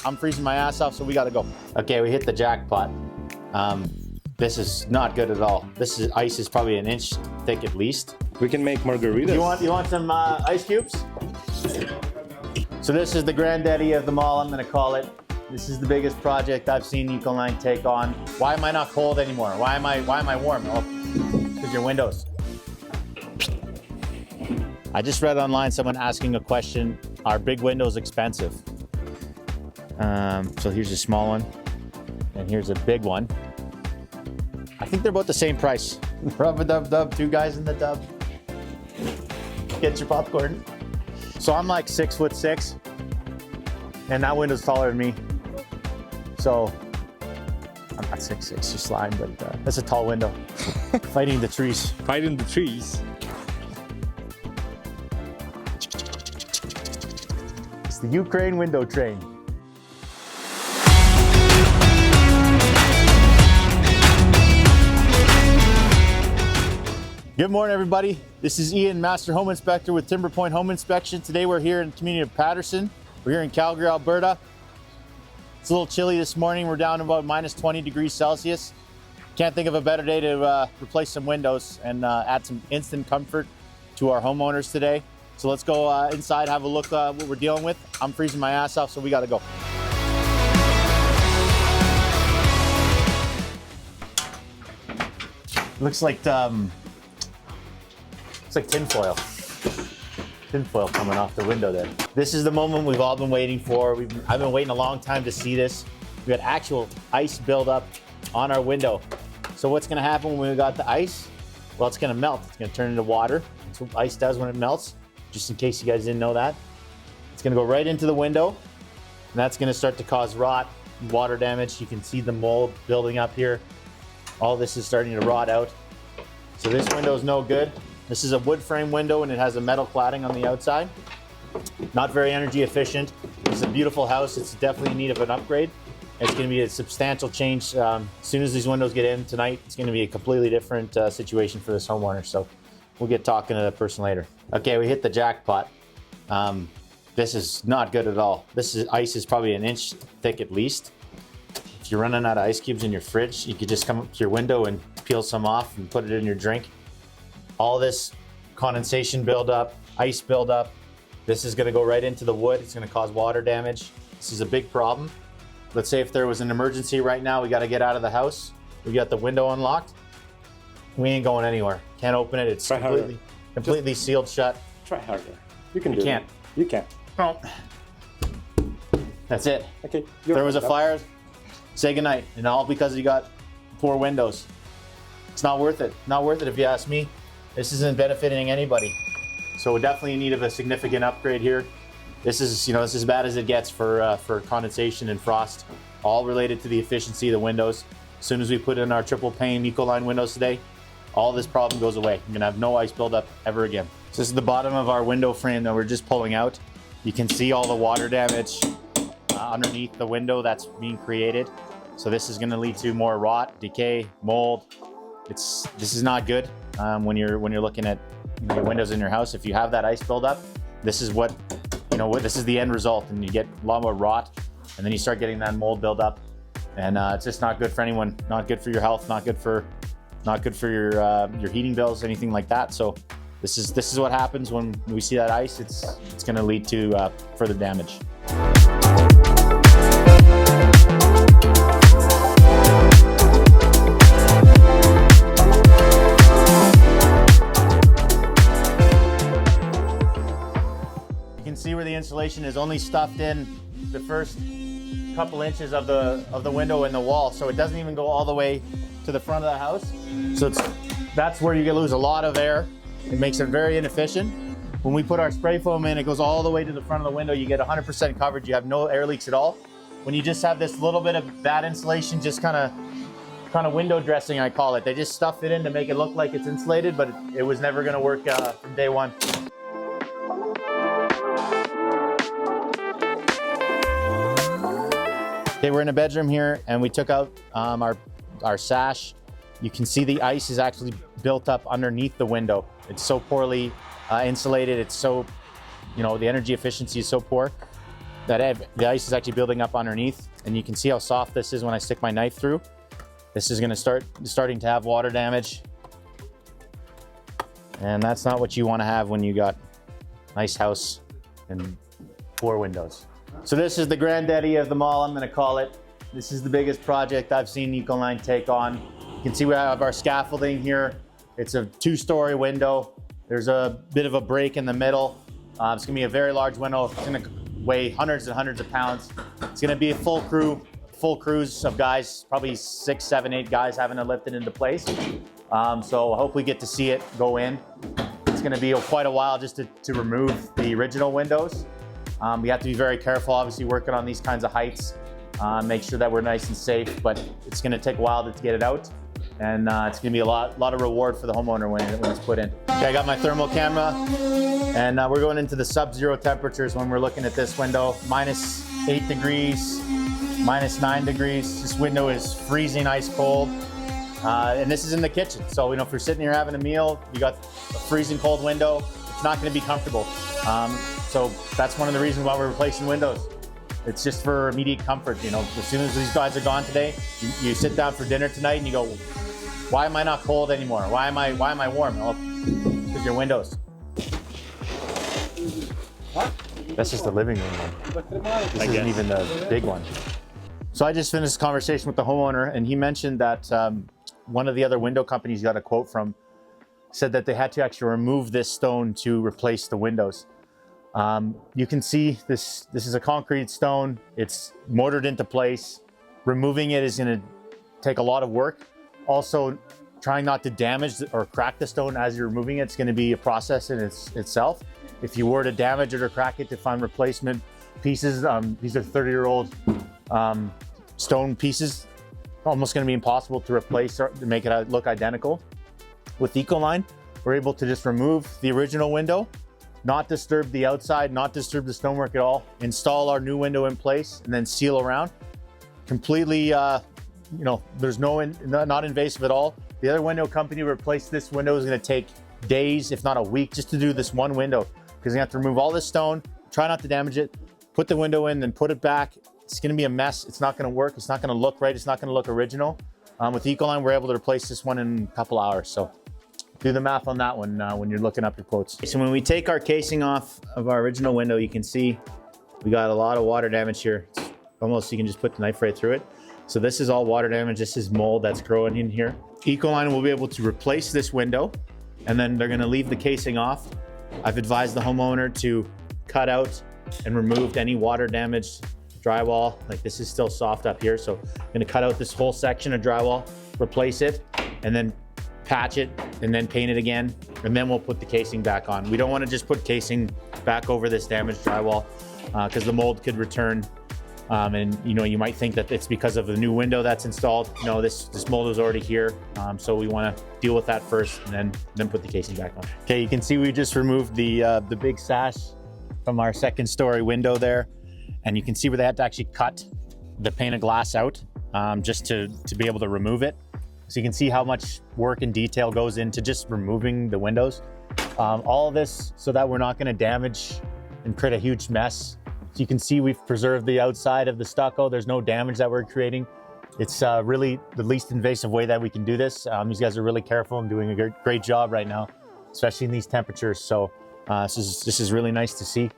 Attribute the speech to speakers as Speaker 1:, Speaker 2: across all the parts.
Speaker 1: I'm freezing my ass off, so we gotta go. Okay, we hit the jackpot. This is not good at all. Ice is probably an inch thick at least.
Speaker 2: We can make margaritas.
Speaker 1: You want some ice cubes? So this is the granddaddy of them all, I'm gonna call it. This is the biggest project I've seen Ecoline take on. Why am I not cold anymore? Why am I warm? Oh, because your windows. I just read online someone asking a question, are big windows expensive? So here's a small one, and here's a big one. I think they're about the same price. Rub-a-dub-dub, two guys in the tub. Get your popcorn. So I'm like 6'6", and that window's taller than me. So I'm not 6'6", just lying, but that's a tall window. Fighting the trees.
Speaker 2: Fighting the trees.
Speaker 1: It's the Ukraine window train. Good morning, everybody. This is Ian, Master Home Inspector with Timber Pointe Home Inspection. Today we're here in the community of Patterson. We're here in Calgary, Alberta. It's a little chilly this morning. We're down to about minus 20 degrees Celsius. Can't think of a better day to replace some windows and add some instant comfort to our homeowners today. So let's go inside, have a look what we're dealing with. I'm freezing my ass off, so we gotta go. Looks like it's like tinfoil. Tinfoil coming off the window there. This is the moment we've all been waiting for. I've been waiting a long time to see this. We got actual ice buildup on our window. So what's gonna happen when we got the ice? Well, it's gonna melt. It's gonna turn into water. That's what ice does when it melts. Just in case you guys didn't know that. It's gonna go right into the window, and that's gonna start to cause rot, water damage. You can see the mold building up here. All this is starting to rot out. So this window is no good. This is a wood frame window and it has a metal cladding on the outside. Not very energy efficient. It's a beautiful house. It's definitely in need of an upgrade. It's going to be a substantial change. As soon as these windows get in tonight, it's going to be a completely different situation for this homeowner. So we'll get talking to the person later. Okay, we hit the jackpot. This is not good at all. Ice is probably an inch thick at least. If you're running out of ice cubes in your fridge, you could just come up to your window and peel some off and put it in your drink. All this condensation buildup, ice buildup, this is gonna go right into the wood. It's gonna cause water damage. This is a big problem. Let's say if there was an emergency right now, we gotta get out of the house. We got the window unlocked. We ain't going anywhere. Can't open it. It's completely sealed shut.
Speaker 2: Try harder. You can do it.
Speaker 1: You can't.
Speaker 2: You can't.
Speaker 1: No. That's it.
Speaker 2: Okay.
Speaker 1: If there was a fire, say goodnight. And all because you got poor windows. It's not worth it. Not worth it if you ask me. This isn't benefiting anybody. So we're definitely in need of a significant upgrade here. This is as bad as it gets for condensation and frost, all related to the efficiency of the windows. As soon as we put in our triple pane Ecoline windows today, all this problem goes away. You're gonna have no ice buildup ever again. So this is the bottom of our window frame that we're just pulling out. You can see all the water damage underneath the window that's being created. So this is gonna lead to more rot, decay, mold. This is not good when you're looking at your windows in your house. If you have that ice buildup, this is this is the end result, and you get a lot more rot, and then you start getting that mold buildup, and it's just not good for anyone. Not good for your health. Not good for your heating bills, anything like that. So this is what happens when we see that ice. It's going to lead to further damage. See where the insulation is only stuffed in the first couple inches of the window and the wall, so it doesn't even go all the way to the front of the house. So that's where you lose a lot of air. It makes it very inefficient. When we put our spray foam in, it goes all the way to the front of the window. You get 100% coverage. You have no air leaks at all. When you just have this little bit of bad insulation, just kind of window dressing, I call it. They just stuff it in to make it look like it's insulated, but it was never going to work from day one. Okay, we're in a bedroom here, and we took out our sash. You can see the ice is actually built up underneath the window. It's so poorly insulated. It's so, the energy efficiency is so poor the ice is actually building up underneath, and you can see how soft this is when I stick my knife through. This is going to starting to have water damage, and that's not what you want to have when you got a nice house and 4 windows. So this is the granddaddy of them all, I'm going to call it. This is the biggest project I've seen Ecoline take on. You can see we have our scaffolding here. It's a 2-story window. There's a bit of a break in the middle. It's going to be a very large window. It's going to weigh hundreds and hundreds of pounds. It's going to be a full crews of guys, probably 6, 7, 8 guys having to lift it into place. So I hope we get to see it go in. It's going to be quite a while just to remove the original windows. We have to be very careful, obviously, working on these kinds of heights. Make sure that we're nice and safe, but it's going to take a while to get it out. And it's going to be a lot of reward for the homeowner when it's put in. Okay, I got my thermal camera, and we're going into the sub-zero temperatures when we're looking at this window. -8 degrees, -9 degrees. This window is freezing ice cold. And this is in the kitchen. So, if you're sitting here having a meal, you got a freezing cold window, it's not going to be comfortable. So that's one of the reasons why we're replacing windows. It's just for immediate comfort. As soon as these guys are gone today, you sit down for dinner tonight and you go, why am I not cold anymore? Why am I warm? Well, because your windows. That's just the living room one. This isn't even the big one. So I just finished a conversation with the homeowner, and he mentioned that one of the other window companies got a quote from said that they had to actually remove this stone to replace the windows. You can see this is a concrete stone. It's mortared into place. Removing it is going to take a lot of work. Also, trying not to damage or crack the stone as you're removing it, it's going to be a process in itself. If you were to damage it or crack it to find replacement pieces, these are 30-year-old stone pieces, almost going to be impossible to replace or to make it look identical. With Ecoline, we're able to just remove the original window, not disturb the outside, not disturb the stonework at all, install our new window in place, and then seal around. Completely, there's not invasive at all. The other window company replaced this window is going to take days, if not a week, just to do this one window, because you have to remove all this stone, try not to damage it, put the window in, then put it back. It's going to be a mess. It's not going to work. It's not going to look right. It's not going to look original. With Ecoline, we're able to replace this one in a couple hours. So do the math on that one when you're looking up your quotes. So when we take our casing off of our original window, you can see we got a lot of water damage here. It's almost, you can just put the knife right through it. So this is all water damage. This is mold that's growing in here. Ecoline will be able to replace this window, and then they're going to leave the casing off. I've advised the homeowner to cut out and remove any water damaged drywall. Like, this is still soft up here, so I'm going to cut out this whole section of drywall, replace it, and then patch it, and then paint it again, and then we'll put the casing back on. We don't want to just put casing back over this damaged drywall because the mold could return. And you might think that it's because of the new window that's installed. No, this mold was already here, so we want to deal with that first, and then put the casing back on. Okay, you can see we just removed the big sash from our 2nd-story window there, and you can see where they had to actually cut the pane of glass out just to be able to remove it. So you can see how much work and detail goes into just removing the windows. All of this so that we're not going to damage and create a huge mess. So you can see we've preserved the outside of the stucco. There's no damage that we're creating. It's really the least invasive way that we can do this. These guys are really careful and doing a great job right now, especially in these temperatures. So this is really nice to see.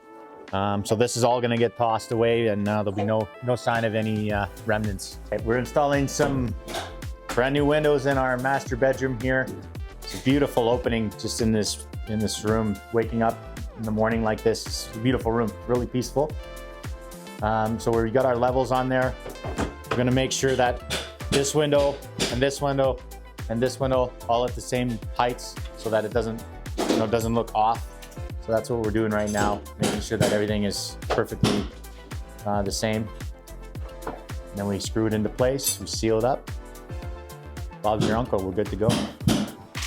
Speaker 1: So this is all going to get tossed away, and there'll be no sign of any remnants. Okay, we're installing some brand new windows in our master bedroom here. It's a beautiful opening just in this room. Waking up in the morning like this, it's a beautiful room, really peaceful. So we got our levels on there. We're going to make sure that this window and this window and this window all at the same heights, so that it doesn't look off. So that's what we're doing right now, making sure that everything is perfectly the same. And then we screw it into place, we seal it up. Bob's your uncle, we're good to go.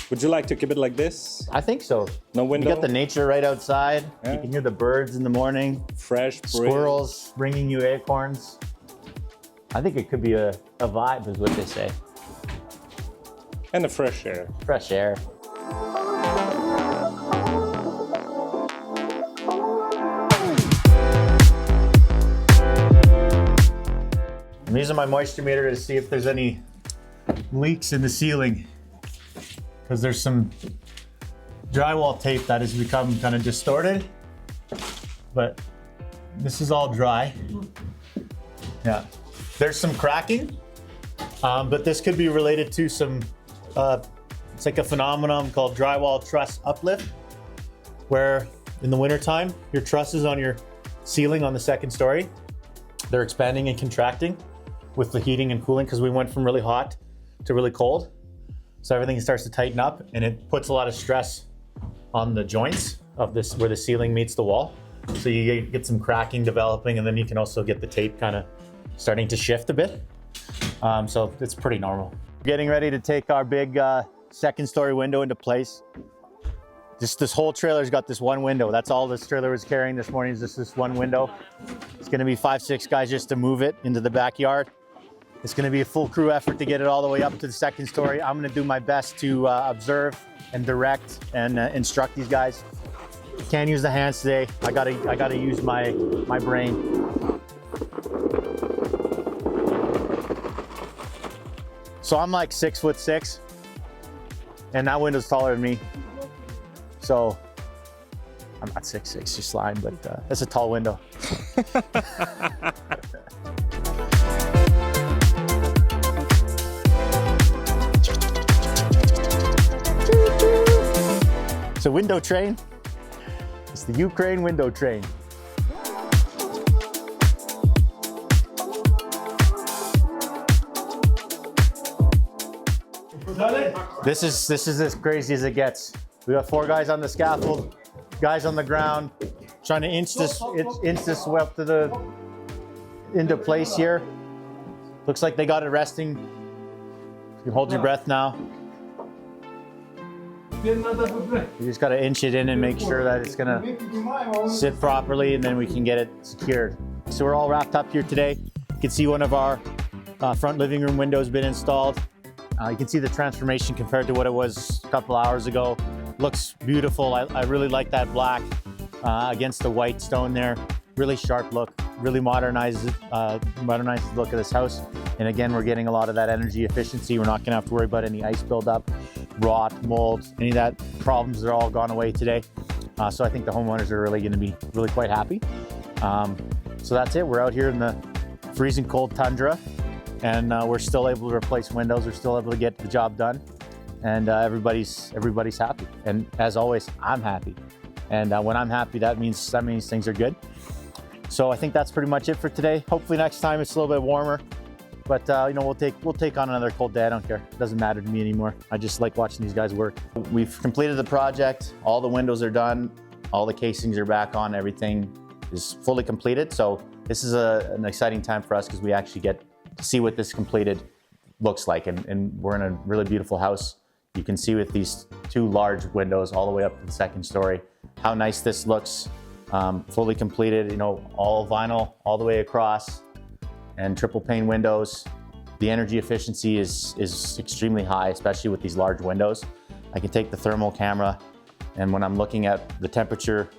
Speaker 2: Would you like to keep it like this?
Speaker 1: I think so.
Speaker 2: No window?
Speaker 1: You got the nature right outside.
Speaker 2: Yeah.
Speaker 1: You can hear the birds in the morning.
Speaker 2: Fresh breeze.
Speaker 1: Squirrels bringing you acorns. I think it could be a vibe, is what they say.
Speaker 2: And the fresh air.
Speaker 1: Fresh air. I'm using my moisture meter to see if there's any leaks in the ceiling, because there's some drywall tape that has become kind of distorted, but this is all dry. Yeah, there's some cracking, but this could be related to some, it's like a phenomenon called drywall truss uplift, where in the wintertime, your trusses on your ceiling on the second story, they're expanding and contracting with the heating and cooling, because we went from really hot to really cold. So everything starts to tighten up, and it puts a lot of stress on the joints of this, where the ceiling meets the wall. So you get some cracking developing, and then you can also get the tape kind of starting to shift a bit. So it's pretty normal. Getting ready to take our big second story window into place. This whole trailer's got this one window. That's all this trailer was carrying this morning, is just this one window. It's gonna be 5-6 guys just to move it into the backyard. It's gonna be a full crew effort to get it all the way up to the second story. I'm gonna do my best to observe and direct and instruct these guys. Can't use the hands today. I gotta use my brain. So I'm like 6'6", and that window's taller than me. So I'm not 6'6", just lying, but that's a tall window. It's a window train. It's the Ukraine window train. This is as crazy as it gets. We got 4 guys on the scaffold, guys on the ground, trying to inch this well into place here. Looks like they got it resting. You can hold your breath now. You just got to inch it in and make sure that it's gonna sit properly, and then we can get it secured. So we're all wrapped up here today. You can see one of our front living room windows been installed. You can see the transformation compared to what it was a couple hours ago. Looks beautiful. I really like that black against the white stone there. Really sharp look, really modernizes the look of this house. And again, we're getting a lot of that energy efficiency. We're not gonna have to worry about any ice buildup, rot, mold, any of that problems are all gone away today. So I think the homeowners are really gonna be really quite happy. So that's it. We're out here in the freezing cold tundra, and we're still able to replace windows. We're still able to get the job done, and everybody's happy. And as always, I'm happy. And when I'm happy, that means things are good. So I think that's pretty much it for today. Hopefully next time it's a little bit warmer, but you know, we'll take on another cold day. I don't care. It doesn't matter to me anymore. I just like watching these guys work. We've completed the project. All the windows are done. All the casings are back on. Everything is fully completed. So this is an exciting time for us, because we actually get to see what this completed looks like. And we're in a really beautiful house. You can see with these 2 large windows all the way up to the second story, how nice this looks. Fully completed, you know, all vinyl all the way across, and triple pane windows. The energy efficiency is extremely high, especially with these large windows. I can take the thermal camera, and when I'm looking at the temperature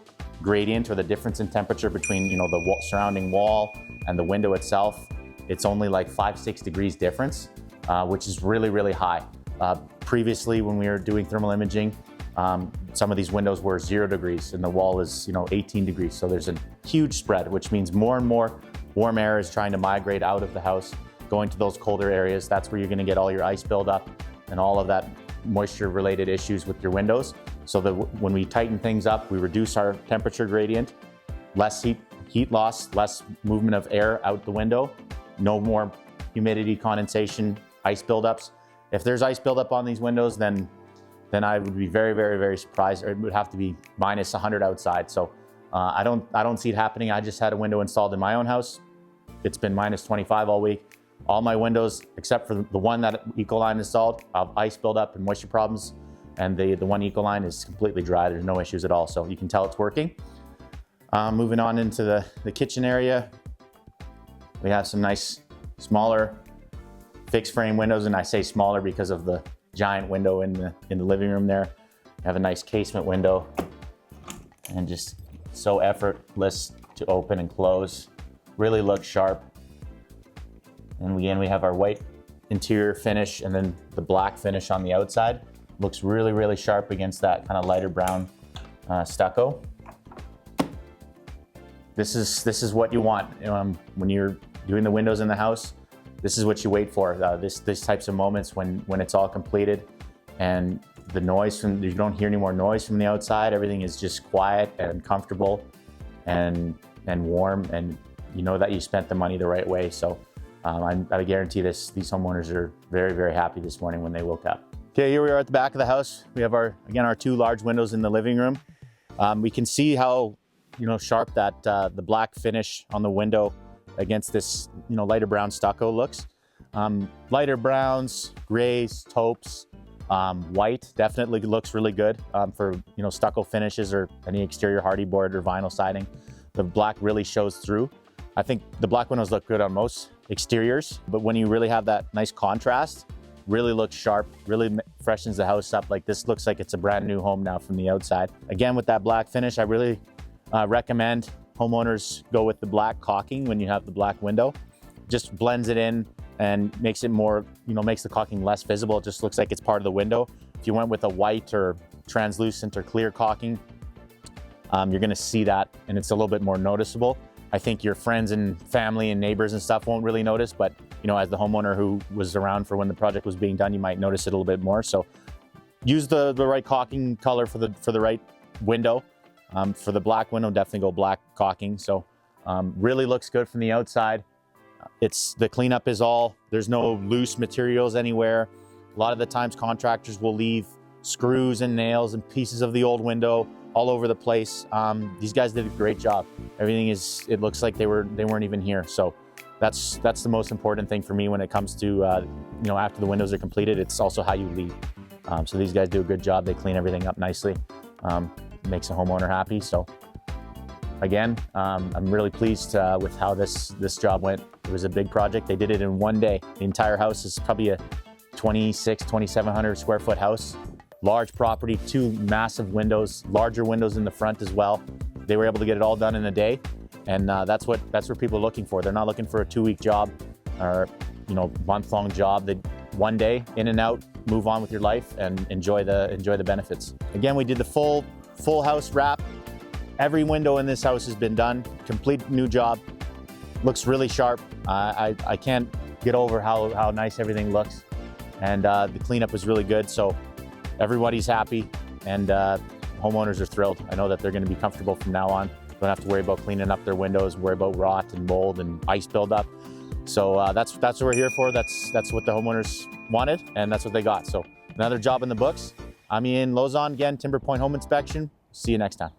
Speaker 1: gradient, or the difference in temperature between, you know, the surrounding wall and the window itself, it's only like 5-6 degrees difference, which is really, really high. Previously, when we were doing thermal imaging, some of these windows were 0 degrees, and the wall is, you know, 18 degrees. So there's a huge spread, which means more and more warm air is trying to migrate out of the house, going to those colder areas. That's where you're going to get all your ice buildup and all of that moisture-related issues with your windows. So that when we tighten things up, we reduce our temperature gradient, less heat loss, less movement of air out the window, no more humidity, condensation, ice buildups. If there's ice buildup on these windows, then I would be very, very, very surprised, or it would have to be minus 100 outside. So I don't see it happening. I just had a window installed in my own house. It's been minus 25 all week. All my windows, except for the one that Ecoline installed, have ice buildup and moisture problems. And the one Ecoline is completely dry. There's no issues at all. So you can tell it's working. Moving on into the kitchen area. We have some nice, smaller fixed frame windows. And I say smaller because of the giant window in the living room there. Have a nice casement window, and just so effortless to open and close. Really looks sharp. And again, we have our white interior finish and then the black finish on the outside. Looks really, really sharp against that kind of lighter brown stucco. This is what you want when you're doing the windows in the house. This is what you wait for. This types of moments when it's all completed, and the noise from, you don't hear any more noise from the outside. Everything is just quiet and comfortable and warm, and you know that you spent the money the right way. So I guarantee these homeowners are very, very happy this morning when they woke up. Okay, here we are at the back of the house. We have our 2 large windows in the living room. We can see how sharp that the black finish on the window against this lighter brown stucco looks. Lighter browns, grays, taupes, white definitely looks really good for stucco finishes or any exterior hardy board or vinyl siding. The black really shows through. I think the black windows look good on most exteriors, but when you really have that nice contrast, really looks sharp, really freshens the house up. Like this looks like it's a brand new home now from the outside. Again, with that black finish, I really recommend homeowners go with the black caulking when you have the black window. Just blends it in and makes it more, makes the caulking less visible. It just looks like it's part of the window. If you went with a white or translucent or clear caulking, you're gonna see that and it's a little bit more noticeable. I think your friends and family and neighbors and stuff won't really notice, but as the homeowner who was around for when the project was being done, you might notice it a little bit more. So use the right caulking color for the right window. For the black window, definitely go black caulking. So really looks good from the outside. The cleanup is there's no loose materials anywhere. A lot of the times contractors will leave screws and nails and pieces of the old window all over the place. These guys did a great job. Everything it looks like they weren't even here. So that's the most important thing for me when it comes to after the windows are completed. It's also how you leave. So these guys do a good job. They clean everything up nicely. Makes a homeowner happy. So again, I'm really pleased with how this job went. It was a big project. They did it in one day. The entire house is probably a 2,700 square foot house. Large property, 2 massive windows, larger windows in the front as well. They were able to get it all done in a day, and that's what people are looking for. They're not looking for a 2-week job or month-long job. They one day in and out, move on with your life and enjoy the benefits. Again, we did the full house wrap. Every window in this house has been done. Complete new job. Looks really sharp. I can't get over how nice everything looks, and the cleanup was really good. So everybody's happy, and homeowners are thrilled. I know that they're going to be comfortable from now on. Don't have to worry about cleaning up their windows, worry about rot and mold and ice buildup. So that's what we're here for. That's what the homeowners wanted, and that's what they got. So another job in the books. I'm Ian Lozon, again, Timber Pointe Home Inspection. See you next time.